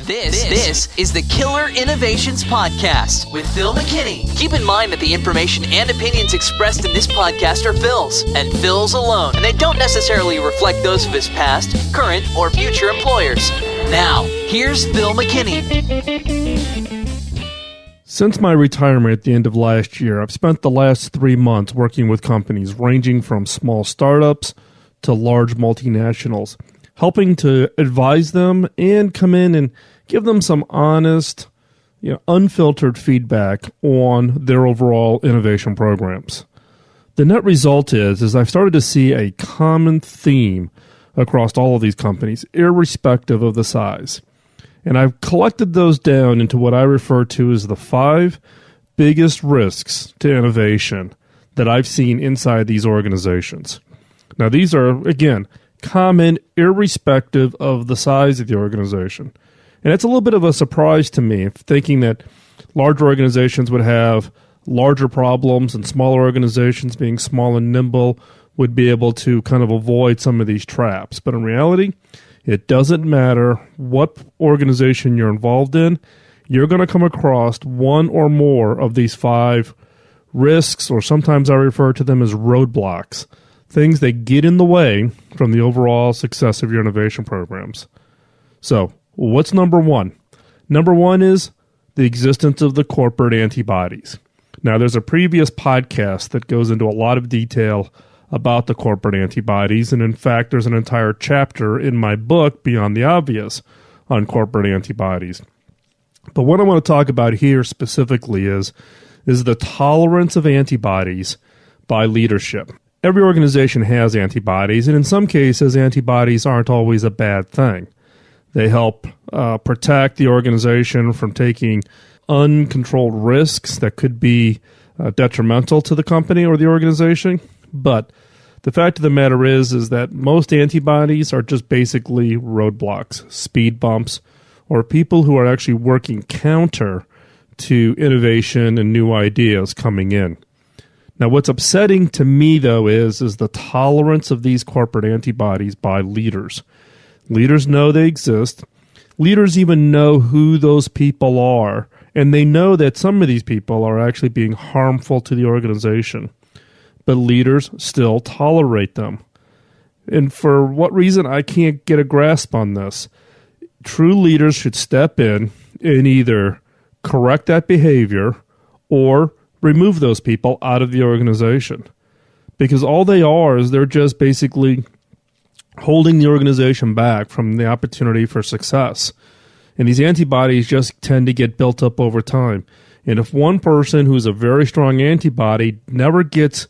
This is the Killer Innovations Podcast with Phil McKinney. Keep in mind that the information and opinions expressed in this podcast are Phil's, and Phil's alone, and they don't necessarily reflect those of his past, current, or future employers. Now, here's Phil McKinney. Since my retirement at the end of last year, I've spent the last 3 months working with companies ranging from small startups to large multinationals, helping to advise them and come in and give them some honest, unfiltered feedback on their overall innovation programs. The net result is I've started to see a common theme across all of these companies, irrespective of the size. And I've collected those down into what I refer to as the 5 biggest risks to innovation that I've seen inside these organizations. Now, these are, again, common irrespective of the size of the organization. And it's a little bit of a surprise to me, thinking that larger organizations would have larger problems and smaller organizations, being small and nimble, would be able to kind of avoid some of these traps. But in reality, it doesn't matter what organization you're involved in, you're going to come across one or more of these 5 risks, or sometimes I refer to them as roadblocks, things that get in the way from the overall success of your innovation programs. So, what's number one? Number one is the existence of the corporate antibodies. Now, there's a previous podcast that goes into a lot of detail about the corporate antibodies, and in fact, there's an entire chapter in my book, Beyond the Obvious, on corporate antibodies. But what I want to talk about here specifically is the tolerance of antibodies by leadership. Every organization has antibodies, and in some cases, antibodies aren't always a bad thing. They help protect the organization from taking uncontrolled risks that could be detrimental to the company or the organization. But the fact of the matter is that most antibodies are just basically roadblocks, speed bumps, or people who are actually working counter to innovation and new ideas coming in. Now, what's upsetting to me, though, is the tolerance of these corporate antibodies by leaders. Leaders know they exist. Leaders even know who those people are, and they know that some of these people are actually being harmful to the organization. But leaders still tolerate them. And for what reason, I can't get a grasp on this. True leaders should step in and either correct that behavior or remove those people out of the organization. Because all they are is they're just basically holding the organization back from the opportunity for success. And these antibodies just tend to get built up over time. And if one person who's a very strong antibody never gets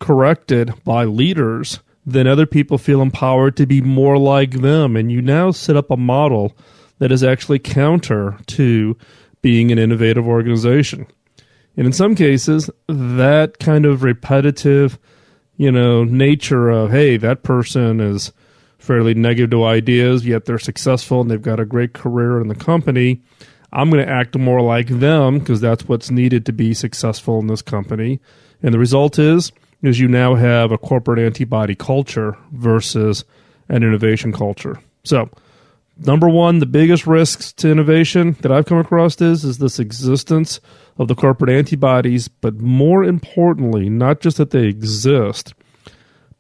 corrected by leaders, then other people feel empowered to be more like them. And you now set up a model that is actually counter to being an innovative organization. And in some cases, that kind of repetitive, nature of, hey, that person is fairly negative to ideas, yet they're successful and they've got a great career in the company. I'm going to act more like them because that's what's needed to be successful in this company. And the result is you now have a corporate antibody culture versus an innovation culture. So, number one, the biggest risks to innovation that I've come across is this existence of the corporate antibodies, but more importantly, not just that they exist,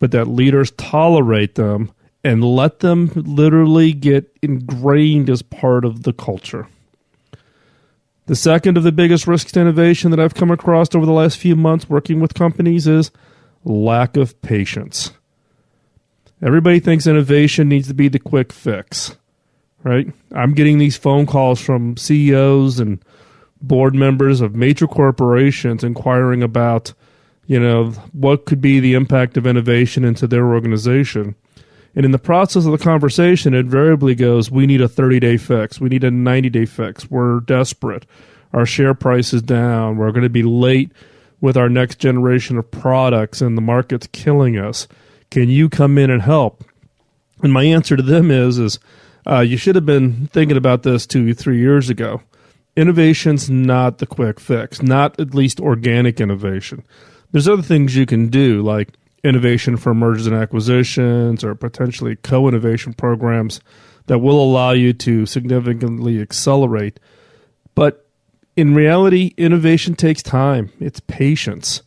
but that leaders tolerate them and let them literally get ingrained as part of the culture. The second of the biggest risks to innovation that I've come across over the last few months working with companies is lack of patience. Everybody thinks innovation needs to be the quick fix, right? I'm getting these phone calls from CEOs and board members of major corporations inquiring about, what could be the impact of innovation into their organization. And in the process of the conversation, it invariably goes, we need a 30-day fix. We need a 90-day fix. We're desperate. Our share price is down. We're going to be late with our next generation of products, and the market's killing us. Can you come in and help? And my answer to them is you should have been thinking about this 2-3 years ago. Innovation's not the quick fix, not at least organic innovation. There's other things you can do, like innovation for mergers and acquisitions or potentially co-innovation programs that will allow you to significantly accelerate. But in reality, innovation takes time. It's patience.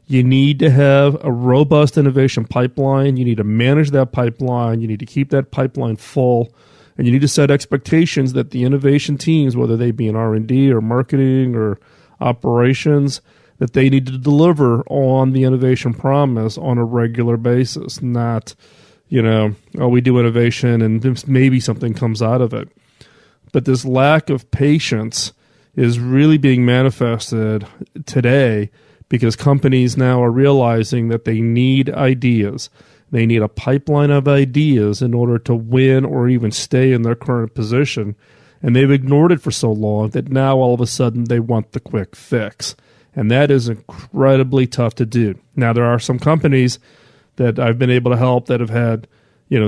You need to have a robust innovation pipeline. You need to manage that pipeline. You need to keep that pipeline full. And you need to set expectations that the innovation teams, whether they be in R&D or marketing or operations, that they need to deliver on the innovation promise on a regular basis. Not, we do innovation and maybe something comes out of it. But this lack of patience is really being manifested today because companies now are realizing that they need ideas. They need a pipeline of ideas in order to win or even stay in their current position. And they've ignored it for so long that now all of a sudden they want the quick fix. And that is incredibly tough to do. Now, there are some companies that I've been able to help that have had,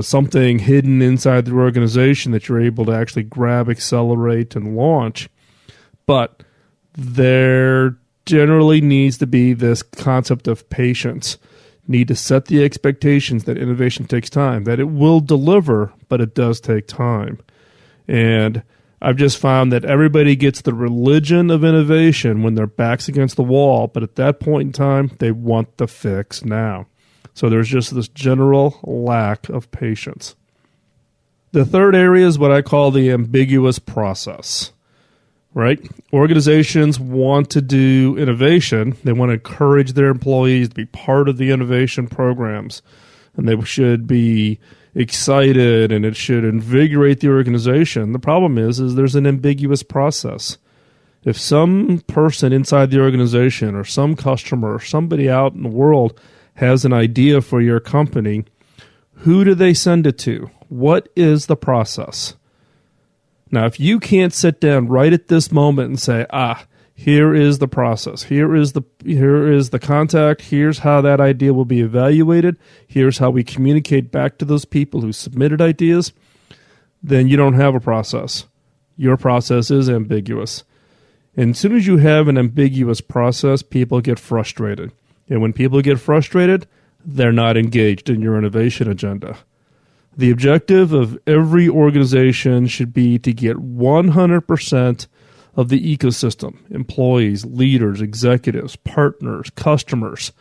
something hidden inside the organization that you're able to actually grab, accelerate, and launch. But there generally needs to be this concept of patience. Need to set the expectations that innovation takes time, that it will deliver, but it does take time. And I've just found that everybody gets the religion of innovation when their back's against the wall, but at that point in time, they want the fix now. So there's just this general lack of patience. The third area is what I call the ambiguous process, right? Organizations want to do innovation. They want to encourage their employees to be part of the innovation programs, and they should be excited and it should invigorate the organization. The problem is there's an ambiguous process. If some person inside the organization or some customer or somebody out in the world has an idea for your company, who do they send it to? What is the process? Now, if you can't sit down right at this moment and say, here is the process, here is the contact, here's how that idea will be evaluated, here's how we communicate back to those people who submitted ideas, then you don't have a process. Your process is ambiguous. And as soon as you have an ambiguous process, people get frustrated. And when people get frustrated, they're not engaged in your innovation agenda. The objective of every organization should be to get 100% of the ecosystem, employees, leaders, executives, partners, customers,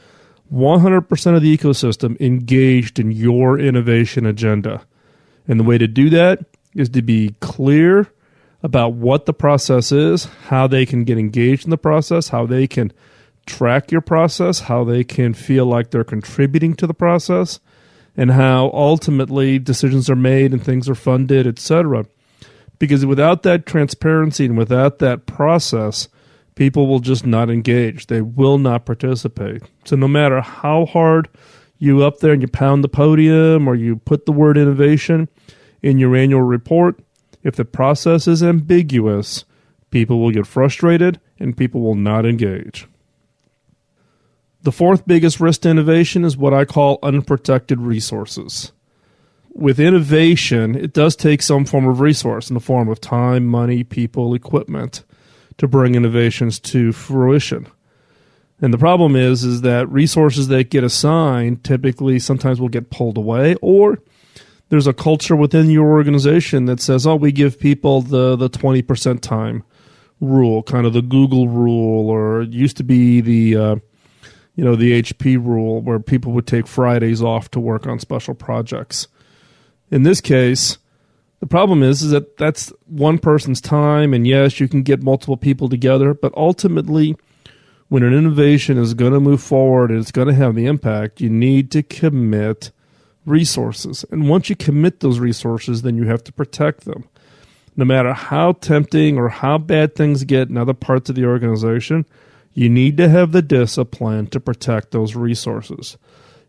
100% of the ecosystem engaged in your innovation agenda. And the way to do that is to be clear about what the process is, how they can get engaged in the process, how they can track your process, how they can feel like they're contributing to the process, and how ultimately decisions are made and things are funded, etc. Because without that transparency and without that process, people will just not engage. They will not participate. So no matter how hard you up there and you pound the podium or you put the word innovation in your annual report, if the process is ambiguous, people will get frustrated and people will not engage. The fourth biggest risk to innovation is what I call unprotected resources. With innovation, it does take some form of resource in the form of time, money, people, equipment to bring innovations to fruition. And the problem is that resources that get assigned typically sometimes will get pulled away, or there's a culture within your organization that says, we give people the 20% time rule, kind of the Google rule, or it used to be the HP rule where people would take Fridays off to work on special projects. In this case, the problem is that that's one person's time, and yes, you can get multiple people together, but ultimately, when an innovation is going to move forward and it's going to have the impact, you need to commit resources. And once you commit those resources, then you have to protect them. No matter how tempting or how bad things get in other parts of the organization, you need to have the discipline to protect those resources.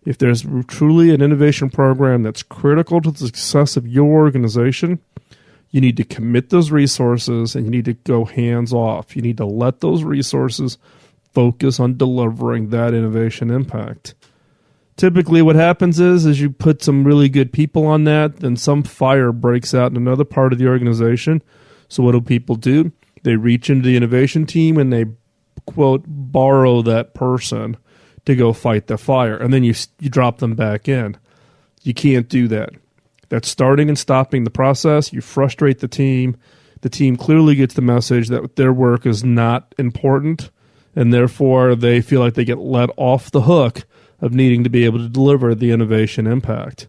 If there's truly an innovation program that's critical to the success of your organization, you need to commit those resources and you need to go hands off. You need to let those resources focus on delivering that innovation impact. Typically what happens is you put some really good people on that, then some fire breaks out in another part of the organization. So what do people do? They reach into the innovation team and they, quote, borrow that person to go fight the fire. And then you drop them back in. You can't do that. That's starting and stopping the process. You frustrate the team. The team clearly gets the message that their work is not important, and therefore they feel like they get let off the hook of needing to be able to deliver the innovation impact.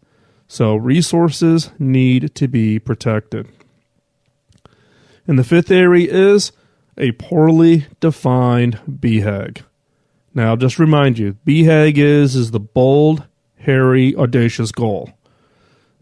So resources need to be protected. And the fifth area is a poorly defined BHAG. Now, just remind you, BHAG is the bold, hairy, audacious goal.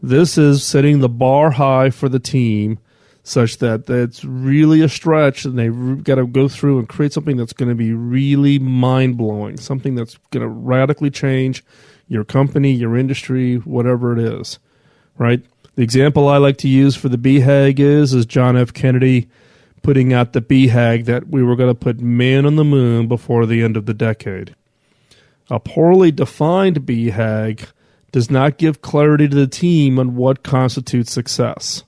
This is setting the bar high for the team such that it's really a stretch and they've got to go through and create something that's going to be really mind-blowing, something that's going to radically change your company, your industry, whatever it is, right? The example I like to use for the BHAG is John F. Kennedy putting out the BHAG that we were going to put man on the moon before the end of the decade. A poorly defined BHAG does not give clarity to the team on what constitutes success.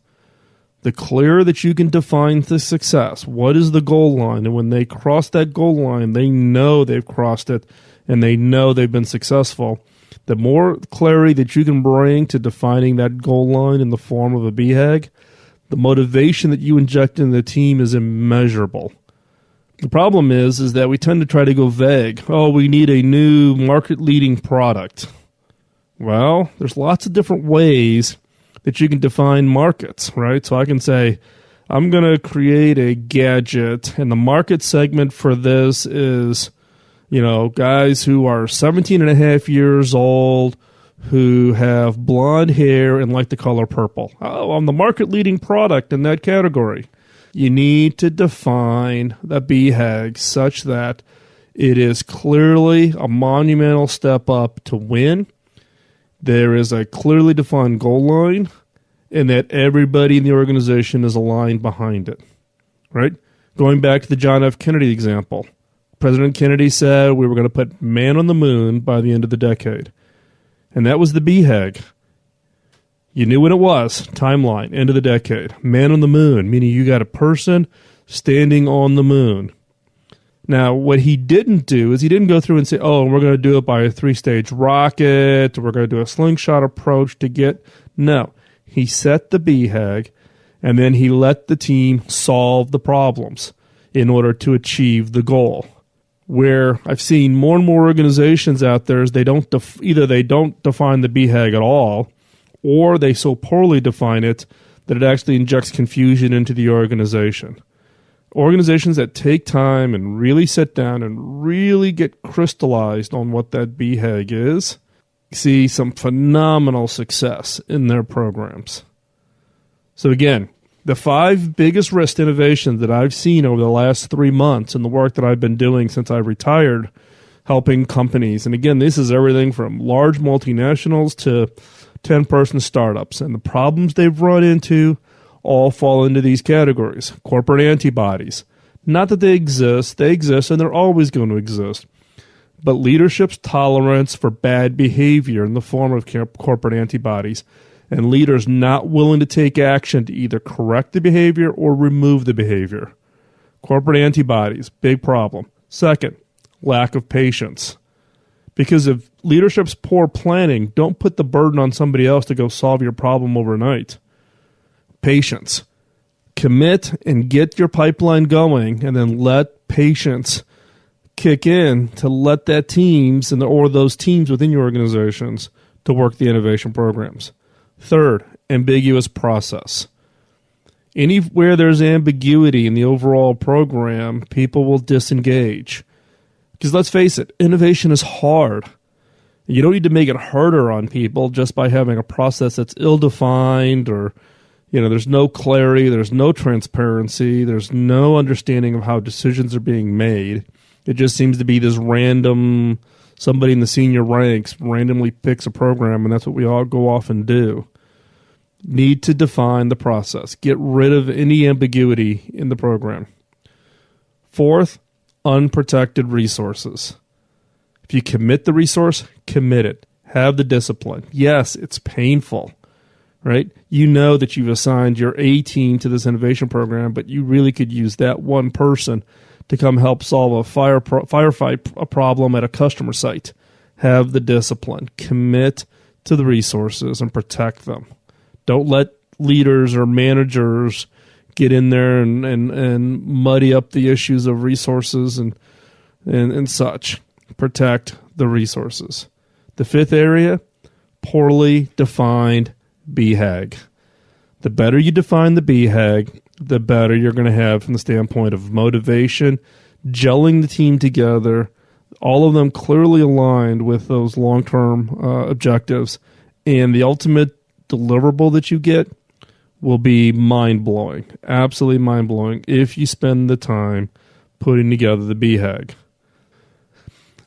The clearer that you can define the success, what is the goal line, and when they cross that goal line, they know they've crossed it and they know they've been successful. The more clarity that you can bring to defining that goal line in the form of a BHAG, the motivation that you inject in the team is immeasurable. The problem is that we tend to try to go vague. Oh, we need a new market-leading product. Well, there's lots of different ways that you can define markets, right? So I can say, I'm going to create a gadget, and the market segment for this is, guys who are 17 and a half years old, who have blonde hair and like the color purple. Oh, I'm the market-leading product in that category. You need to define the BHAG such that it is clearly a monumental step up to win. There is a clearly defined goal line, and that everybody in the organization is aligned behind it, right? Going back to the John F. Kennedy example, President Kennedy said we were going to put man on the moon by the end of the decade, and that was the BHAG. You knew when it was, timeline, end of the decade. Man on the moon, meaning you got a person standing on the moon. Now, what he didn't do is he didn't go through and say, oh, we're going to do it by a 3-stage rocket, we're going to do a slingshot approach to get... No, he set the BHAG, and then he let the team solve the problems in order to achieve the goal. Where I've seen more and more organizations out there is either they don't define the BHAG at all, or they so poorly define it that it actually injects confusion into the organization. Organizations that take time and really sit down and really get crystallized on what that BHAG is see some phenomenal success in their programs. So again, the 5 biggest risk innovations that I've seen over the last 3 months in the work that I've been doing since I retired, helping companies. And again, this is everything from large multinationals to 10-person startups. And the problems they've run into all fall into these categories. Corporate antibodies. Not that they exist and they're always going to exist. But leadership's tolerance for bad behavior in the form of corporate antibodies, and leaders not willing to take action to either correct the behavior or remove the behavior. Corporate antibodies, big problem. Second, lack of patience. Because of leadership's poor planning, don't put the burden on somebody else to go solve your problem overnight. Patience. Commit and get your pipeline going, and then let patience kick in to let that teams or those teams within your organizations to work the innovation programs. Third, ambiguous process. Anywhere there's ambiguity in the overall program, people will disengage. Because let's face it, innovation is hard. You don't need to make it harder on people just by having a process that's ill-defined or, there's no clarity, there's no transparency, there's no understanding of how decisions are being made. It just seems to be this random, somebody in the senior ranks randomly picks a program, and that's what we all go off and do. Need to define the process. Get rid of any ambiguity in the program. Fourth, unprotected resources. If you commit the resource, commit it. Have the discipline. Yes, it's painful, right? You know that you've assigned your A team to this innovation program, but you really could use that one person to come help solve a firefight problem at a customer site. Have the discipline. Commit to the resources and protect them. Don't let leaders or managers get in there and muddy up the issues of resources and such. Protect the resources. The fifth area, poorly defined BHAG. The better you define the BHAG, the better you're going to have from the standpoint of motivation, gelling the team together, all of them clearly aligned with those long-term objectives. And the ultimate deliverable that you get will be mind-blowing, absolutely mind-blowing, if you spend the time putting together the BHAG.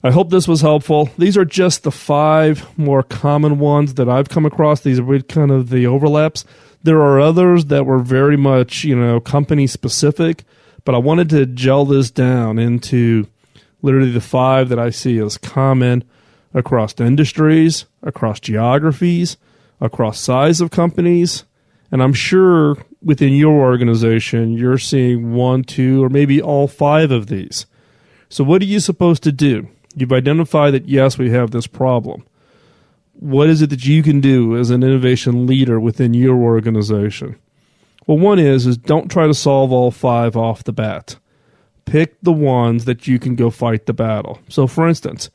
I hope this was helpful. These are just the 5 more common ones that I've come across. These are kind of the overlaps. There are others that were very much, company specific, but I wanted to gel this down into literally the 5 that I see as common across industries, across geographies, across size of companies. And I'm sure within your organization, you're seeing 1, 2, or maybe all 5 of these. So what are you supposed to do? You've identified that, yes, we have this problem. What is it that you can do as an innovation leader within your organization? Well, one is don't try to solve all 5 off the bat. Pick the ones that you can go fight the battle. So, for instance,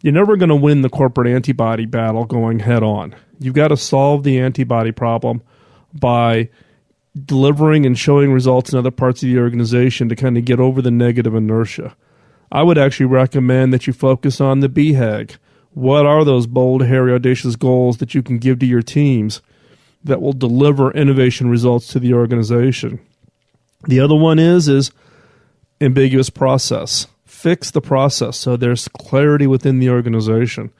you're never going to win the corporate antibody battle going head on. You've got to solve the antibody problem by delivering and showing results in other parts of the organization to kind of get over the negative inertia. I would actually recommend that you focus on the BHAG. What are those bold, hairy, audacious goals that you can give to your teams that will deliver innovation results to the organization? The other one is ambiguous process. Fix the process so there's clarity within the organization.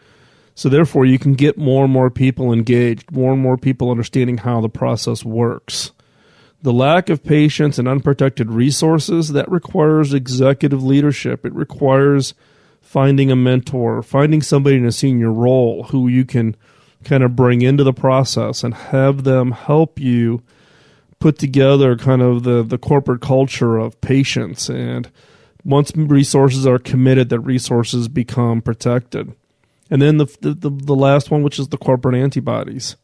So therefore, you can get more and more people engaged, more and more people understanding how the process works. The lack of patience and unprotected resources, that requires executive leadership. It requires finding a mentor, finding somebody in a senior role who you can kind of bring into the process and have them help you put together kind of the corporate culture of patience. And once resources are committed, that resources become protected. And then the last one, which is the corporate antibodies.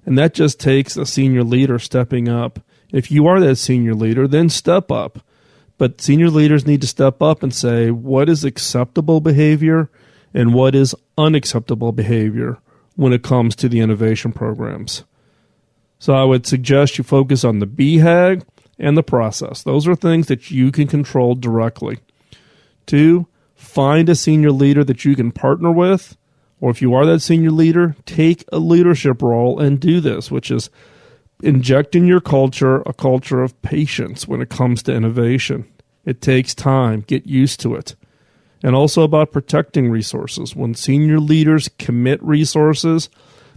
And that just takes a senior leader stepping up. If you are that senior leader, then step up. But senior leaders need to step up and say, what is acceptable behavior and what is unacceptable behavior when it comes to the innovation programs. So I would suggest you focus on the BHAG and the process. Those are things that you can control directly. 2, find a senior leader that you can partner with, or if you are that senior leader, take a leadership role and do this, which is inject in your culture a culture of patience when it comes to innovation. It takes time. Get used to it. And also about protecting resources. When senior leaders commit resources,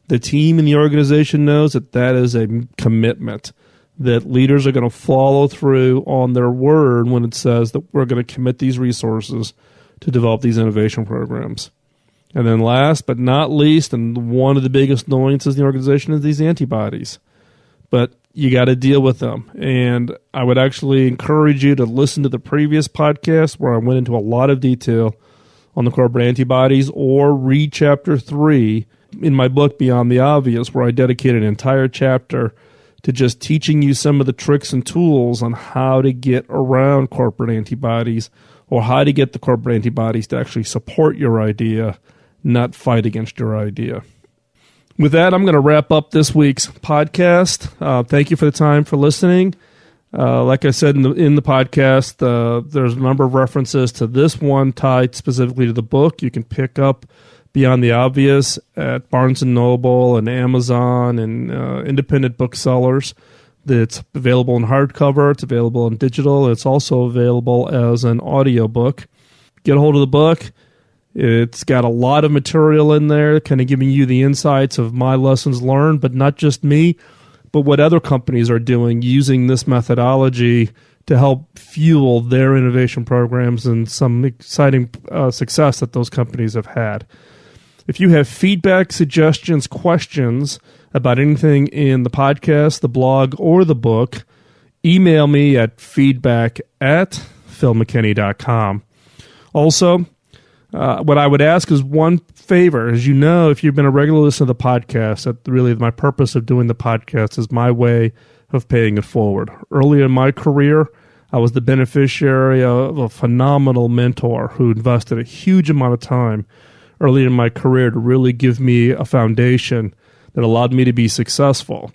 the team and the organization knows that that is a commitment, that leaders are going to follow through on their word when it says that we're going to commit these resources to develop these innovation programs. And then last but not least, and one of the biggest annoyances in the organization is these antibodies. But you got to deal with them. And I would actually encourage you to listen to the previous podcast where I went into a lot of detail on the corporate antibodies, or read chapter 3 in my book, Beyond the Obvious, where I dedicated an entire chapter to just teaching you some of the tricks and tools on how to get around corporate antibodies, or how to get the corporate antibodies to actually support your idea, not fight against your idea. With that, I'm going to wrap up this week's podcast. Thank you for the time for listening. Like I said in the podcast, there's a number of references to this one tied specifically to the book. You can pick up Beyond the Obvious at Barnes & Noble and Amazon and independent booksellers. It's available in hardcover. It's available in digital. It's also available as an audiobook. Get a hold of the book. It's got a lot of material in there, kind of giving you the insights of my lessons learned, but not just me, but what other companies are doing using this methodology to help fuel their innovation programs and some exciting success that those companies have had. If you have feedback, suggestions, questions about anything in the podcast, the blog, or the book, email me at feedback@philmckinney.com. Also, What I would ask is one favor. As you know, if you've been a regular listener to the podcast, that really my purpose of doing the podcast is my way of paying it forward. Early in my career, I was the beneficiary of a phenomenal mentor who invested a huge amount of time early in my career to really give me a foundation that allowed me to be successful.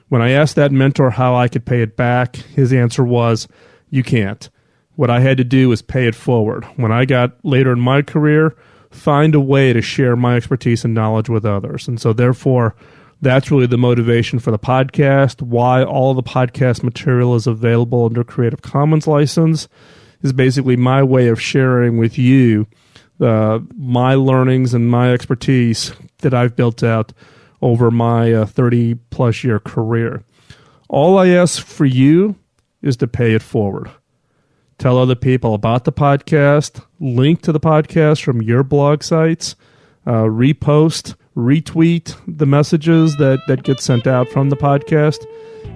When I asked that mentor how I could pay it back, his answer was, you can't. What I had to do was pay it forward. When I got later in my career, find a way to share my expertise and knowledge with others. And so therefore, that's really the motivation for the podcast. Why all the podcast material is available under Creative Commons license is basically my way of sharing with you my learnings and my expertise that I've built out over my 30-plus year career. All I ask for you is to pay it forward. Tell other people about the podcast, link to the podcast from your blog sites, repost, retweet the messages that get sent out from the podcast.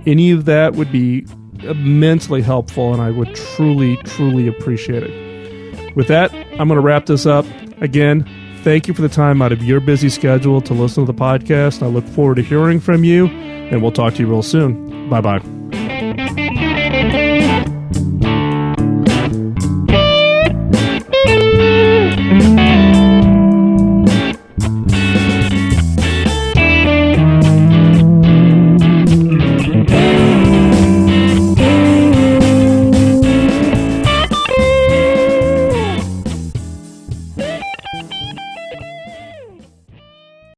Any of that would be immensely helpful, and I would truly, truly appreciate it. With that, I'm going to wrap this up. Again, thank you for the time out of your busy schedule to listen to the podcast. I look forward to hearing from you, and we'll talk to you real soon. Bye-bye.